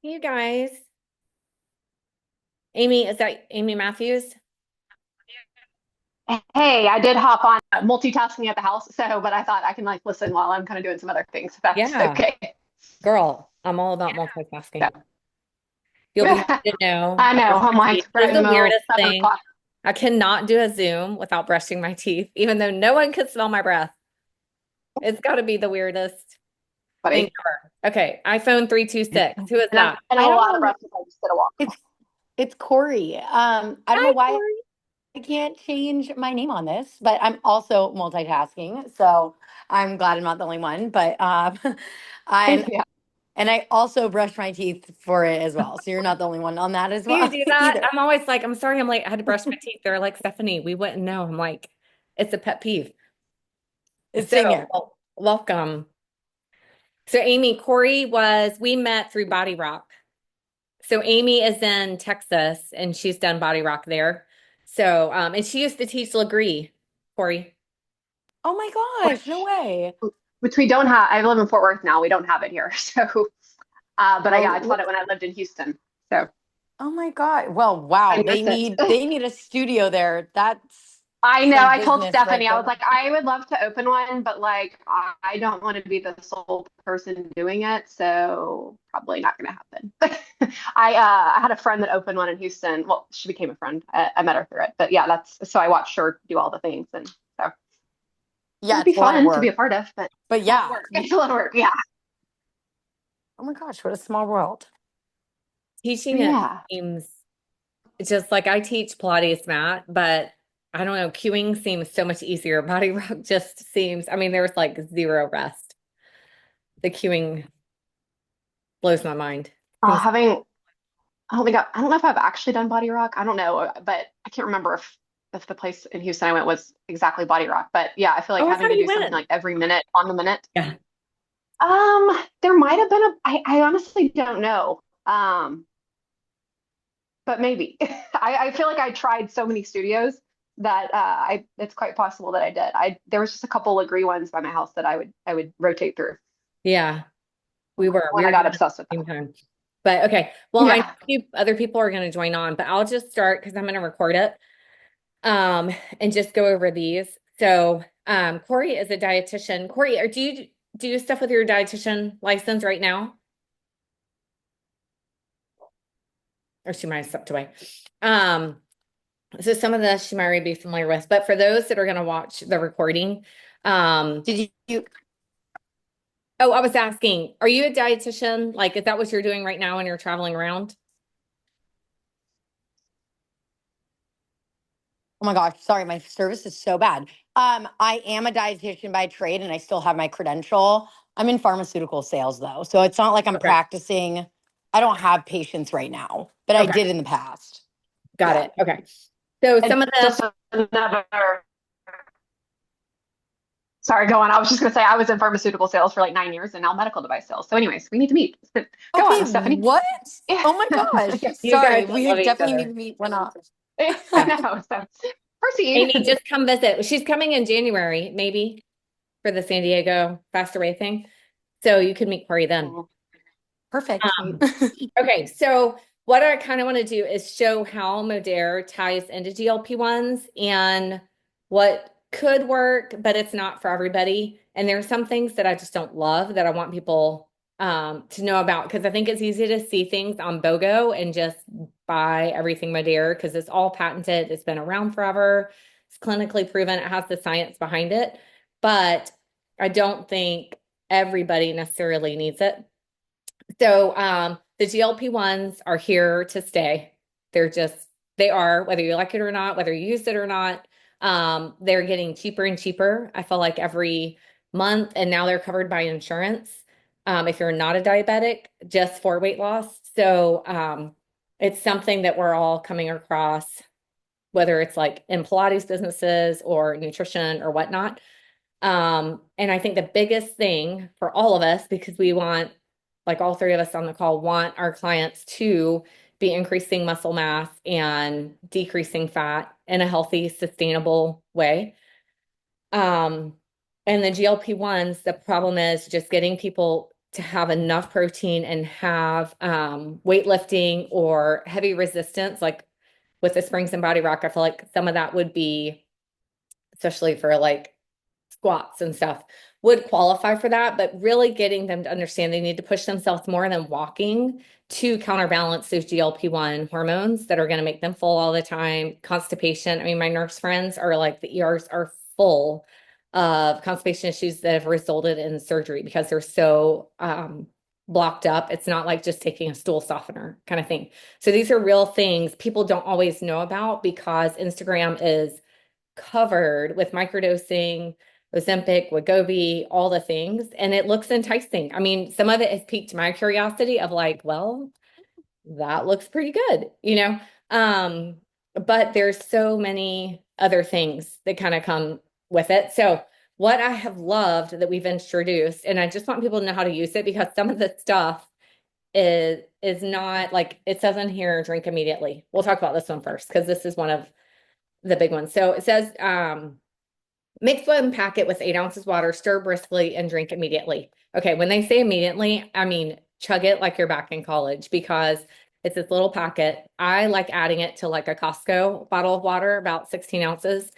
You guys. Amy, is that Amy Matthews? Hey, I did hop on multitasking at the house, but I thought I can like listen while I'm kind of doing some other things, if that's Yeah, okay. girl, I'm all about multitasking. You'll be happy Yeah. to know I I know. brush I'm my like teeth. This right is in the the middle, weirdest 7 o'clock. thing. I cannot do a Zoom without brushing my teeth, even though no one could smell my breath. It's got to be the weirdest thing Buddy. ever. Okay, iPhone 326. Who is And I'm that? in a I don't lot of know. rush because I just did a walk. It's Corey. I don't know Hi, why Corey. I can't change my name on this, but I'm also multitasking, so I'm glad I'm not the only one. But I Yeah. and I also brush my teeth for it as well. So you're not the only one on that as Do you well do that? either. I'm always like, I'm sorry, I'm late. I had to brush my teeth. They're like, Stephanie, we wouldn't know. I'm like, it's a pet peeve. It's So, same here. welcome. So we met through Body Rock. So Amy is in Texas and she's done Body Rock there. So, and she used to teach Legree, Corey. Oh my gosh, no Which way. which we don't have. I live in Fort Worth now. We don't have it here. Yeah, I taught Well, it when I lived in Houston. So oh my God. Well, wow. I They miss need it. they need a studio there. That's I know. some I told business right Stephanie, I was there. like, I would love to open one, but like, I don't want to be the sole person doing it, so probably not going to happen. I had a friend that opened one in Houston. Well, she became a friend. I met her through it, but yeah, that's so I watched her do all the things, and so it Yeah, would be it's a lot of fun to be work. a part of, but But it's a lot of yeah. work. It's a lot of work. Yeah, Oh my gosh, what a small world. Teaching but it yeah. seems just like I teach Pilates mat, but I don't know, cueing seems so much easier. Body Rock just seems, I mean, there's like zero rest. The cueing blows my mind. Seems, Having I don't know if I've actually done Body Rock. I don't know, but I can't remember if the place in Houston I went was exactly Body Rock. But yeah, I feel like oh, I having thought to you do something went. like every minute on the minute. Yeah. There might have been I honestly don't know. But maybe. I feel like I tried so many studios that it's quite possible that I did. There was just a couple agree ones by my house that I would rotate through Yeah. We when I were got doing it at obsessed with the same them. time. But okay. Well, I know Yeah. other people are going to join on, but I'll just start because I'm going to record it and just go over these. So, Corey is a dietitian. Corey, do you do stuff with your dietitian license right now? Or she might have stepped away. Um, so some of this she might already be familiar with, but for those that are going to watch the recording, um, Did you oh, I was asking, are you a dietitian? Like, is that what you're doing right now when you're traveling around? Oh my gosh, sorry, my service is so bad. I am a dietitian by trade and I still have my credential. I'm in pharmaceutical sales though, so it's not like I'm Okay. practicing. I don't have patients right now, but I Okay. did in the past. Got Yeah. it. Okay. So And some of just this, another sorry, go on. I was just gonna say I was in pharmaceutical sales for like 9 years and now medical device sales. So anyways, we need to meet. Go Okay, on, Stephanie. what? Yeah. Oh my gosh. Yeah. you guys Sorry, we love each definitely need other. to meet one off. I Yeah. know. So proceed. Amy, just come visit. She's coming in January, maybe, for the San Diego Fast Away thing. So you could meet Corey then. Perfect. Sweet. Okay, so what I kind of want to do is show how Modere ties into GLP-1s and what could work, but it's not for everybody. And there are some things that I just don't love that I want people to know about because I think it's easy to see things on BOGO and just buy everything Modere because it's all patented. It's been around forever. It's clinically proven. It has the science behind it, but I don't think everybody necessarily needs it. So the GLP-1s are here to stay. They're just, they are, whether you like it or not, whether you use it or not, they're getting cheaper and cheaper. I feel like every month, and now they're covered by insurance. If you're not a diabetic, just for weight loss. So it's something that we're all coming across, whether it's like in Pilates businesses or nutrition or whatnot. And I think the biggest thing for all of us, because we want, like all three of us on the call, want our clients to be increasing muscle mass and decreasing fat in a healthy, sustainable way. Um, and the GLP-1s, the problem is just getting people to have enough protein and have weightlifting or heavy resistance, like with the Springs and Body Rock, I feel like some of that would be, especially for like squats and stuff, would qualify for that, but really getting them to understand they need to push themselves more than walking to counterbalance those GLP-1 hormones that are going to make them full all the time. Constipation. I mean, my nurse friends are like the ERs are full of constipation issues that have resulted in surgery because they're so blocked up. It's not like just taking a stool softener kind of thing. So these are real things people don't always know about because Instagram is covered with microdosing, Ozempic, Wegovy, all the things, and it looks enticing. I mean, some of it has piqued my curiosity of like, well, that looks pretty good, you know? Um, but there's so many other things that kind of come with it. So what I have loved that we've introduced, and I just want people to know how to use it because some of the stuff is not like it says in here, drink immediately. We'll talk about this one first because this is one of the big ones. So it says, mix one packet with 8 ounces water, stir briskly, and drink immediately. Okay, when they say immediately, I mean chug it like you're back in college because it's this little packet. I like adding it to like a Costco bottle of water, about 16 ounces,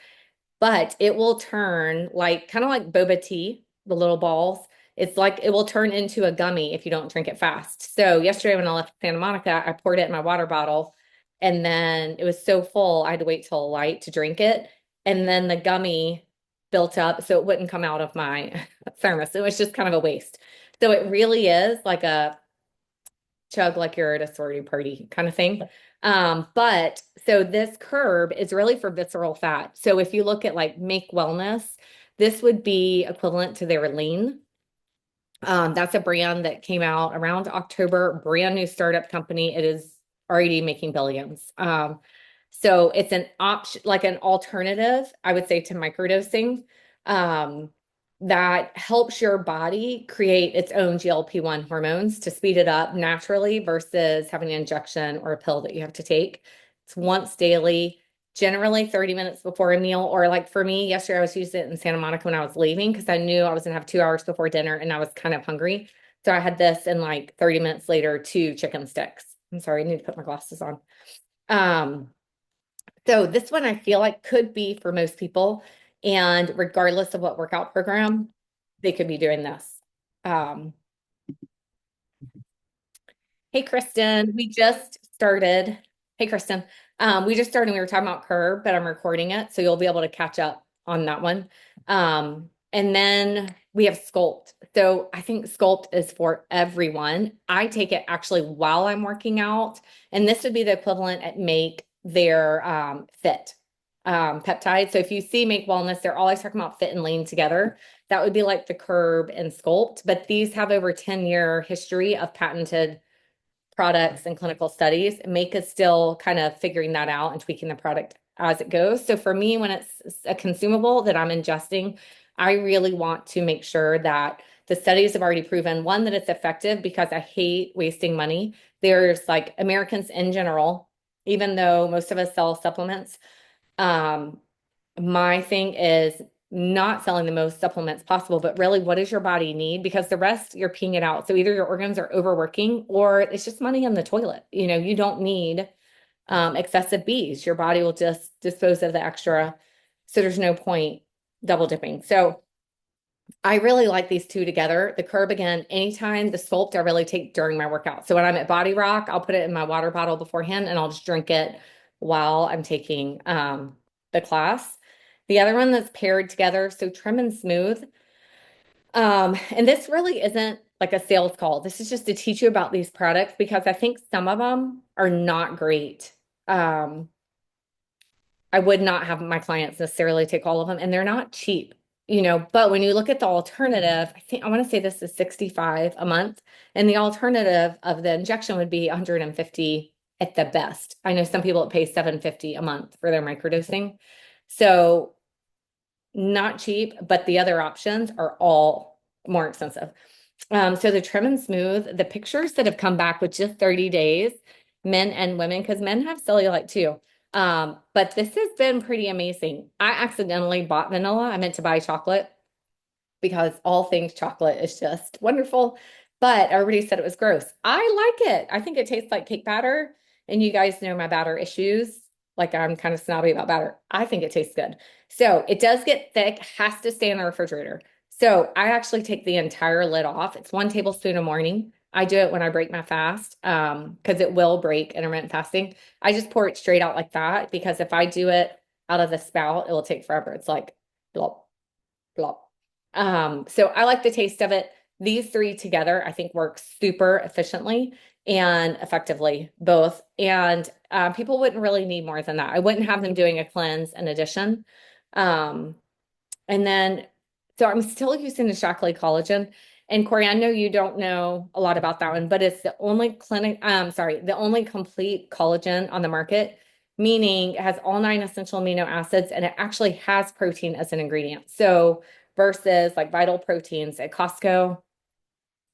but it will turn like kind of like boba tea, the little balls. It's like it will turn into a gummy if you don't drink it fast. So yesterday when I left Santa Monica, I poured it in my water bottle and then it was so full, I had to wait till light to drink it. And then the gummy built up so it wouldn't come out of my thermos. It was just kind of a waste. So it really is like a chug like you're at a sorority party kind of thing. But so this curb is really for visceral fat. So if you look at like Make Wellness, this would be equivalent to their lean. That's a brand that came out around October, brand new startup company. It is already making billions. So it's an option, like an alternative, I would say, to microdosing, that helps your body create its own GLP-1 hormones to speed it up naturally versus having an injection or a pill that you have to take. It's once daily, generally 30 minutes before a meal, or like for me, yesterday I was using it in Santa Monica when I was leaving because I knew I was gonna have 2 hours before dinner and I was kind of hungry. So I had this and like 30 minutes later, 2 chicken sticks. I'm sorry, I need to put my glasses on. Um, so this one I feel like could be for most people. And regardless of what workout program, they could be doing this. Um, Hey, Kristen, we just started. Hey, Kristen, we just started. We were talking about Curb, but I'm recording it, so you'll be able to catch up on that one. And then we have Sculpt. So I think Sculpt is for everyone. I take it actually while I'm working out, and this would be the equivalent at Make their Fit peptide. So if you see Make Wellness, they're always talking about fit and lean together. That would be like the Curb and Sculpt, but these have over 10-year history of patented products and clinical studies. Make is still kind of figuring that out and tweaking the product as it goes. So for me, when it's a consumable that I'm ingesting, I really want to make sure that the studies have already proven, one, that it's effective because I hate wasting money. There's like Americans in general, even though most of us sell supplements, um, my thing is not selling the most supplements possible, but really what does your body need? Because the rest you're peeing it out. So either your organs are overworking or it's just money in the toilet. You know, you don't need excessive B's. Your body will just dispose of the extra. So there's no point double dipping. So I really like these two together. The Curb again, anytime the Sculpt I really take during my workout. So when I'm at Body Rock, I'll put it in my water bottle beforehand and I'll just drink it while I'm taking the class. The other one that's paired together, so Trim and Smooth. And this really isn't like a sales call. This is just to teach you about these products because I think some of them are not great. Um, I would not have my clients necessarily take all of them, and they're not cheap, you know. But when you look at the alternative, I want to say this is 65 a month, and the alternative of the injection would be 150 at the best. I know some people that pay 750 a month for their microdosing. So not cheap, but the other options are all more expensive. So the Trim and Smooth, the pictures that have come back with just 30 days, men and women, because men have cellulite too. But this has been pretty amazing. I accidentally bought vanilla. I meant to buy chocolate because all things chocolate is just wonderful. but everybody said it was gross. I like it. I think it tastes like cake batter. And you guys know my batter issues. Like I'm kind of snobby about batter. I think it tastes good. So it does get thick, has to stay in the refrigerator. So I actually take the entire lid off. It's 1 tablespoon a morning. I do it when I break my fast, because it will break intermittent fasting. I just pour it straight out like that because if I do it out of the spout, it will take forever. It's like blop, blop. So I like the taste of it. These three together, I think, work super efficiently and effectively, both. And people wouldn't really need more than that. I wouldn't have them doing a cleanse in addition. Um, and then, so I'm still using the Shockley collagen. And Corey, I know you don't know a lot about that one, but it's the only the only complete collagen on the market, meaning it has all 9 essential amino acids and it actually has protein as an ingredient. So versus like Vital Proteins at Costco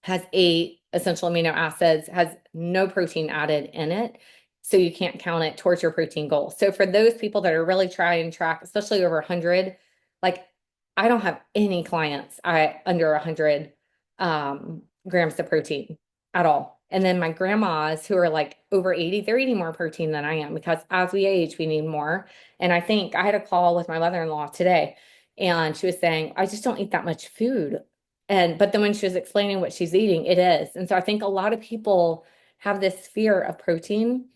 has 8 essential amino acids, has no protein added in it. So you can't count it towards your protein goal. So for those people that are really trying and track, especially over 100, like I don't have any clients I under 100 grams of protein at all. And then my grandmas who are like over 80, they're eating more protein than I am because as we age, we need more. And I think I had a call with my mother-in-law today, and she was saying, I just don't eat that much food. But then when she was explaining what she's eating, it is. And so I think a lot of people have this fear of protein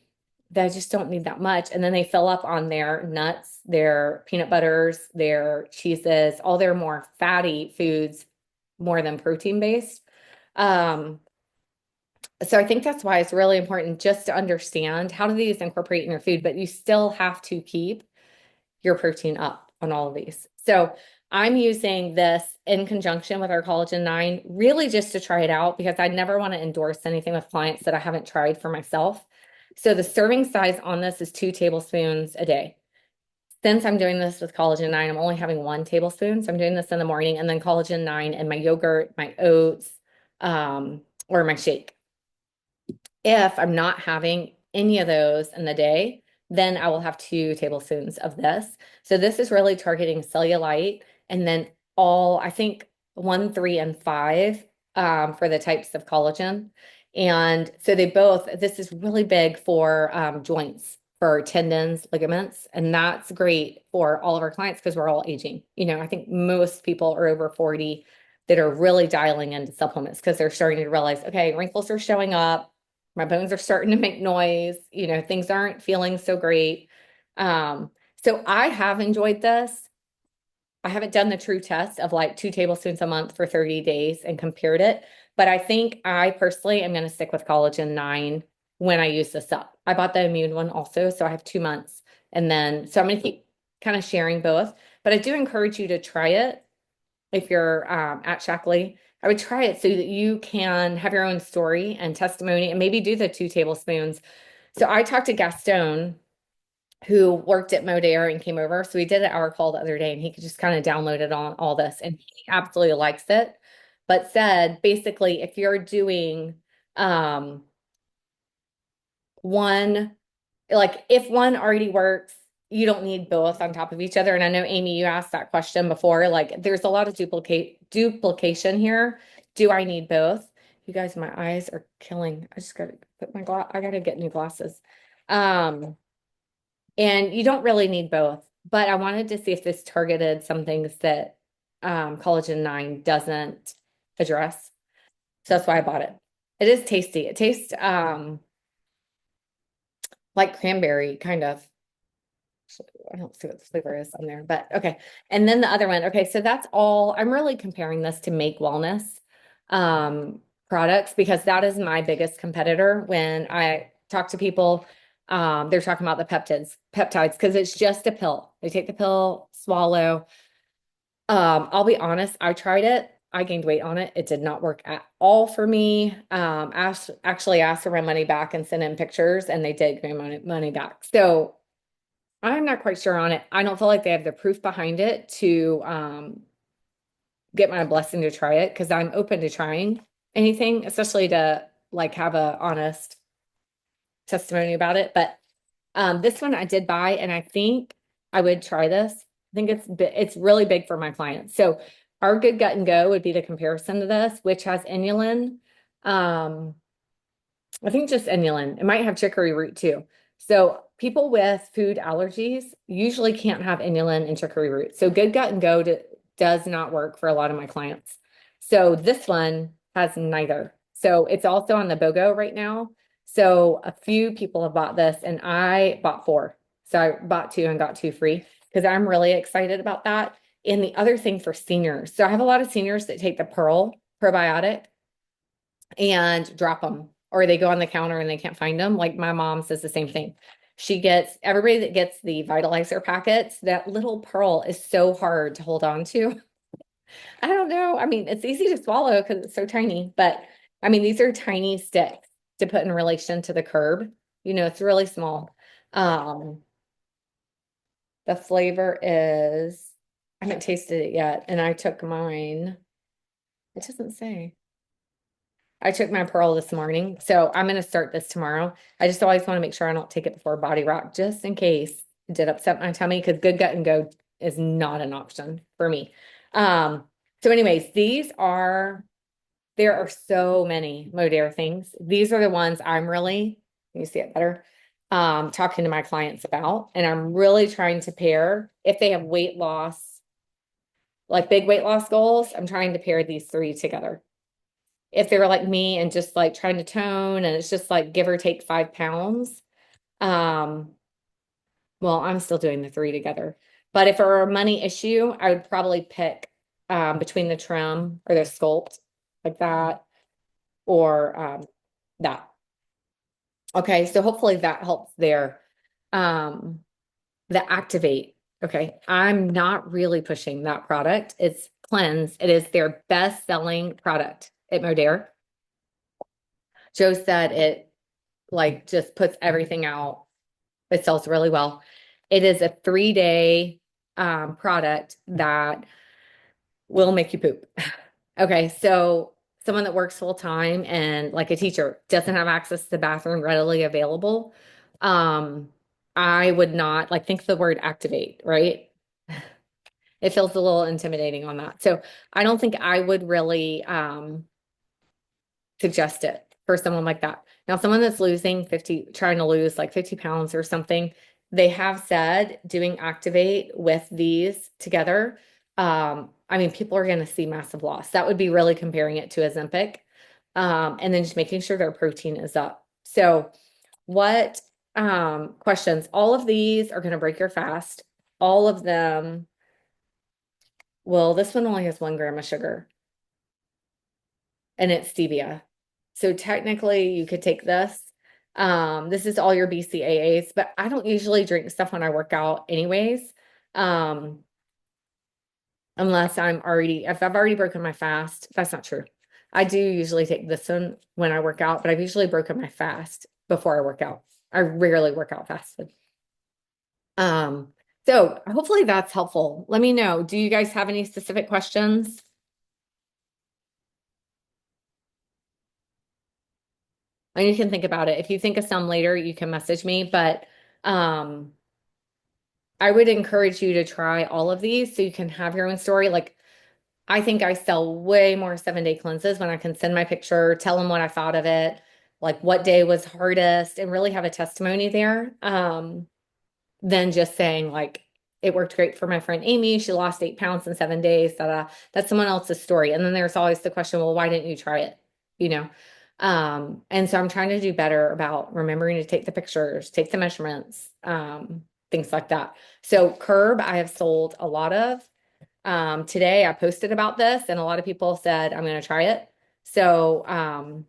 that I just don't need that much. And then they fill up on their nuts, their peanut butters, their cheeses, all their more fatty foods, more than protein based. Um, so I think that's why it's really important just to understand how do these incorporate in your food, but you still have to keep your protein up on all of these. So I'm using this in conjunction with our collagen 9, really just to try it out because I never want to endorse anything with clients that I haven't tried for myself. So the serving size on this is 2 tablespoons a day. Since I'm doing this with collagen 9, I'm only having 1 tablespoon. So I'm doing this in the morning and then collagen 9 in my yogurt, my oats, or my shake. If I'm not having any of those in the day, then I will have 2 tablespoons of this. So this is really targeting cellulite and then I think 1, 3, and 5 for the types of collagen. And so this is really big for joints, for tendons, ligaments, and that's great for all of our clients because we're all aging. I think most people are over 40 that are really dialing into supplements because they're starting to realize, okay, wrinkles are showing up, my bones are starting to make noise, things aren't feeling so great. So I have enjoyed this. I haven't done the true test of like 2 tablespoons a month for 30 days and compared it, but I think I personally am going to stick with collagen 9 when I use this up. I bought the immune one also, so I have 2 months. And then, so I'm going to keep kind of sharing both, but I do encourage you to try it if you're at Shackley. I would try it so that you can have your own story and testimony and maybe do the 2 tablespoons. So I talked to Gaston, who worked at Modere and came over. So we did an hour call the other day and he could just kind of download it on all this and he absolutely likes it. But said basically, if you're doing one, like if one already works, you don't need both on top of each other. And I know Amy, you asked that question before. Like there's a lot of duplication here. Do I need both? You guys, my eyes are killing. I just gotta put I gotta get new glasses. And you don't really need both, but I wanted to see if this targeted some things that collagen 9 doesn't address. So that's why I bought it. It is tasty. It tastes like cranberry, kind of. I don't see what the flavor is on there, but okay. And then the other one. Okay, so that's all. I'm really comparing this to Make Wellness products because that is my biggest competitor when I talk to people. They're talking about the peptides, because it's just a pill. They take the pill, swallow. I'll be honest, I tried it. I gained weight on it. It did not work at all for me. Actually asked for my money back and sent in pictures, and they did give me money back. So I'm not quite sure on it. I don't feel like they have the proof behind it to get my blessing to try it because I'm open to trying anything, especially to like have a honest testimony about it. But this one I did buy, and I think I would try this. I think it's really big for my clients. So our Good Gut and Go would be the comparison to this, which has inulin, Um, I think just inulin. It might have chicory root too. So people with food allergies usually can't have inulin and chicory root. So Good Gut and Go does not work for a lot of my clients. So this one has neither. So it's also on the BOGO right now. So a few people have bought this and I bought four. So I bought two and got two free because I'm really excited about that. And the other thing for seniors. So I have a lot of seniors that take the Pearl probiotic and drop them, or they go on the counter and they can't find them. Like my mom says the same thing. She gets everybody that gets the vitalizer packets, that little pearl is so hard to hold on to. I don't know. I mean, it's easy to swallow because it's so tiny, but I mean, these are tiny sticks to put in relation to the curb. You know, it's really small. Um, the flavor is, I haven't tasted it yet, and I took mine. It doesn't say. I took my Pearl this morning, so I'm going to start this tomorrow. I just always want to make sure I don't take it before Body Rock, just in case it did upset my tummy, because Good Gut and Go is not an option for me. So anyways, there are so many Modere things. These are the ones I'm really, you see it better, talking to my clients about, and I'm really trying to pair, if they have weight loss, like big weight loss goals, I'm trying to pair these three together. If they were like me and just like trying to tone and it's just like give or take 5 pounds, um, well, I'm still doing the three together. But if it were a money issue, I would probably pick between the trim or the sculpt like that or that. Okay, so hopefully that helps there. Um, the Activate. Okay, I'm not really pushing that product. It's Cleanse. It is their best-selling product at Modere. Joe said it like just puts everything out. It sells really well. It is a 3-day product that will make you poop. Okay, so someone that works full time and like a teacher doesn't have access to the bathroom readily available. Um, I would not like think the word activate, right? It feels a little intimidating on that. So I don't think I would really suggest it for someone like that. Now, someone that's losing 50, trying to lose like 50 pounds or something, they have said doing Activate with these together. I mean, people are going to see massive loss. That would be really comparing it to Ozempic. And then just making sure their protein is up. So, what questions? All of these are going to break your fast. All of them. Well, this one only has 1 gram of sugar and it's stevia. So technically you could take this. This is all your BCAAs, but I don't usually drink stuff when I work out anyways. Um, unless if I've already broken my fast, that's not true. I do usually take this one when I work out, but I've usually broken my fast before I work out. I rarely work out fasted. Um, so hopefully that's helpful. Let me know. Do you guys have any specific questions? And you can think about it. If you think of some later, you can message me, but um I would encourage you to try all of these so you can have your own story. Like I think I sell way more 7-day cleanses when I can send my picture, tell them what I thought of it, like what day was hardest, and really have a testimony there. Than just saying like it worked great for my friend Amy. She lost 8 pounds in 7 days. That's someone else's story. And then there's always the question, well, why didn't you try it? You know? And so I'm trying to do better about remembering to take the pictures, take the measurements, things like that. So Curb, I have sold a lot of. Today I posted about this and a lot of people said, I'm going to try it. So,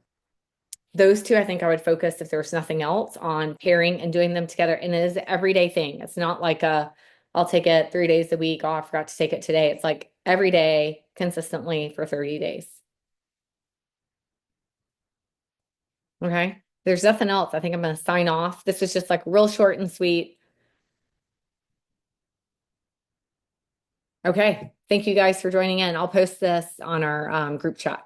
those two, I think I would focus if there's nothing else on pairing and doing them together. And it is an everyday thing. It's not like I'll take it 3 days a week. Oh, I forgot to take it today. It's like every day consistently for 30 days. Okay. There's nothing else. I think I'm going to sign off. This was just like real short and sweet. Okay. Thank you guys for joining in. I'll post this on our group chat.